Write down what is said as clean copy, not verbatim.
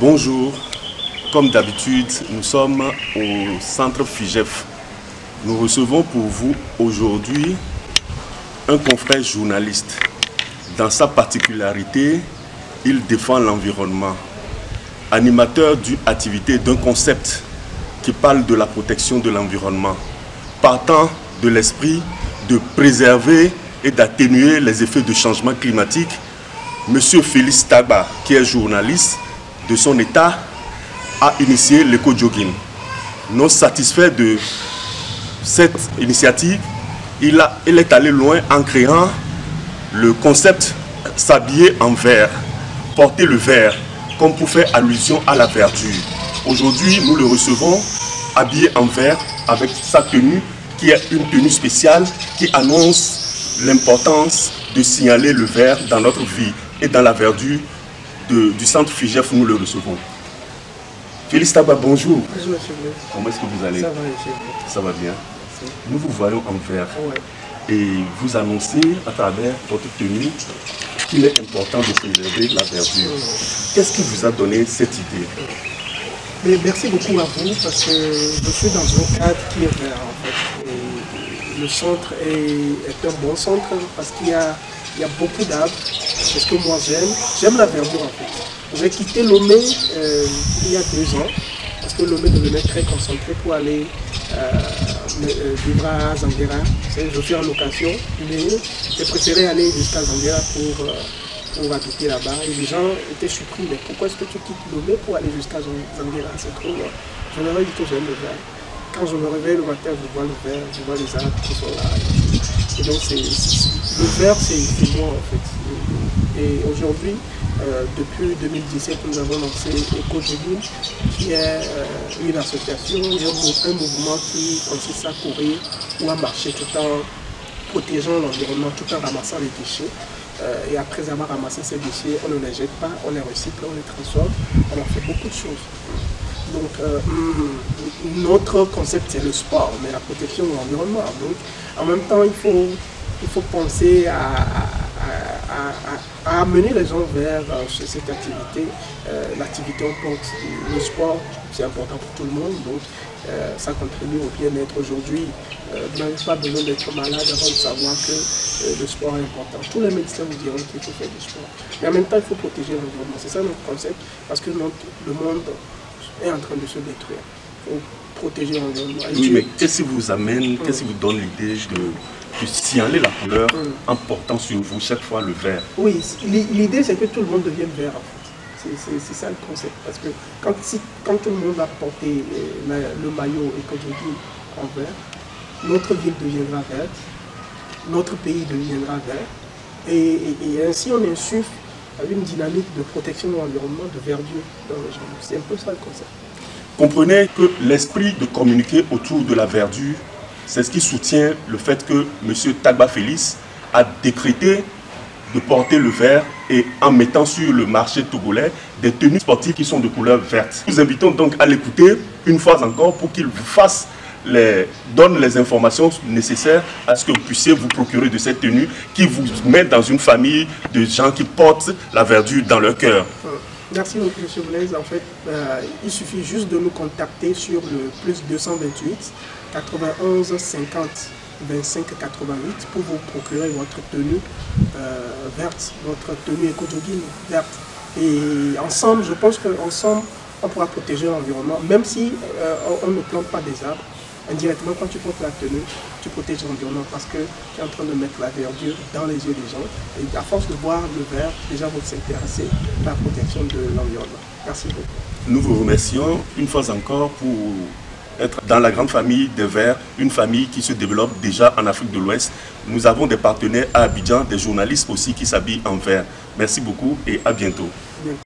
Bonjour, comme d'habitude, nous sommes au centre FIGEF. Nous recevons pour vous aujourd'hui un confrère journaliste. Dans sa particularité, il défend l'environnement. Animateur d'une activité, d'un concept qui parle de la protection de l'environnement, partant de l'esprit de préserver et d'atténuer les effets du changement climatique. Monsieur Félix Tagba, qui est journaliste de son état, a initié l'éco-jogging. Non satisfait de cette initiative, il est allé loin en créant le concept s'habiller en vert, porter le vert, comme pour faire allusion à la verdure. Aujourd'hui, nous le recevons habillé en vert avec sa tenue qui est une tenue spéciale qui annonce l'importance de signaler le vert dans notre vie et dans la verdure du centre FIGEF. Nous le recevons. Félix Tagba, bonjour. Bonjour, monsieur. Comment est-ce que vous allez? Ça va, monsieur. Ça va bien. Merci. Nous vous voyons en vert. Ouais. Et vous annoncez à travers votre tenue qu'il est important de préserver la verdure. Qu'est-ce qui vous a donné cette idée? Mais merci beaucoup à vous parce que je suis dans un cadre qui est vert en fait. Et le centre est un bon centre parce qu'il y a beaucoup d'arbres. C'est ce que moi j'aime. J'aime la verdure en fait. J'ai quitté Lomé il y a 2 ans parce que Lomé devenait très concentré pour aller vivre à Zanguera. Je suis en location, mais j'ai préféré aller jusqu'à Zanguera pour habiter là-bas. Et les gens étaient surpris, mais pourquoi est-ce que tu quittes Lomé pour aller jusqu'à Zanguera? C'est trop loin. Je leur ai dit que j'aime le vert. Quand je me réveille le matin, je vois le vert, je vois les arbres qui sont là. Et donc le vert, c'est moi en fait. Et aujourd'hui, depuis 2017, nous avons lancé EcoJogging, qui est une association, un mouvement qui consiste à courir ou à marcher tout en protégeant l'environnement, tout en ramassant les déchets. Et après avoir ramassé ces déchets, on ne les jette pas, on les recycle, on les transforme, on en fait beaucoup de choses. Donc notre concept c'est le sport, mais la protection de l'environnement. Donc en même temps, il faut penser à amener les gens vers cette activité. L'activité on porte, le sport, c'est important pour tout le monde, donc ça contribue au bien-être. Aujourd'hui, vous n'avez pas besoin d'être malade avant de savoir que le sport est important. Tous les médecins vous diront qu'il faut faire du sport. Mais en même temps, il faut protéger l'environnement. C'est ça notre concept, parce que le monde est en train de se détruire. Il faut protéger l'environnement. Oui, mais qu'est-ce qui vous amène, qu'est-ce qui vous donne l'idée de signaler la couleur en portant sur vous chaque fois le vert? Oui, l'idée c'est que tout le monde devienne vert en fait. C'est ça le concept. Parce que quand tout le monde va porter le maillot EcoJogging en vert, notre ville deviendra verte, notre pays deviendra vert. Et ainsi on insuffle une dynamique de protection de l'environnement, de verdure dans les gens. C'est un peu ça le concept. Comprenez que l'esprit de communiquer autour de la verdure, c'est ce qui soutient le fait que M. Tagba Félix a décrété de porter le vert et en mettant sur le marché togolais des tenues sportives qui sont de couleur verte. Nous invitons donc à l'écouter une fois encore pour qu'il vous donne les informations nécessaires à ce que vous puissiez vous procurer de cette tenue qui vous met dans une famille de gens qui portent la verdure dans leur cœur. Merci beaucoup, M. Blaise. En fait, il suffit juste de nous contacter sur le plus 228 91 50 25 88 pour vous procurer votre tenue verte, votre tenue EcoJogging verte. Et ensemble, je pense qu'ensemble, on pourra protéger l'environnement, même si on ne plante pas des arbres. Indirectement, quand tu portes la tenue, tu protèges l'environnement parce que tu es en train de mettre la verdure dans les yeux des gens. Et à force de voir le vert, déjà vous s'intéressez à la protection de l'environnement. Merci beaucoup. Nous vous remercions une fois encore pour être dans la grande famille des Verts, une famille qui se développe déjà en Afrique de l'Ouest. Nous avons des partenaires à Abidjan, des journalistes aussi qui s'habillent en vert. Merci beaucoup et à bientôt. Bientôt.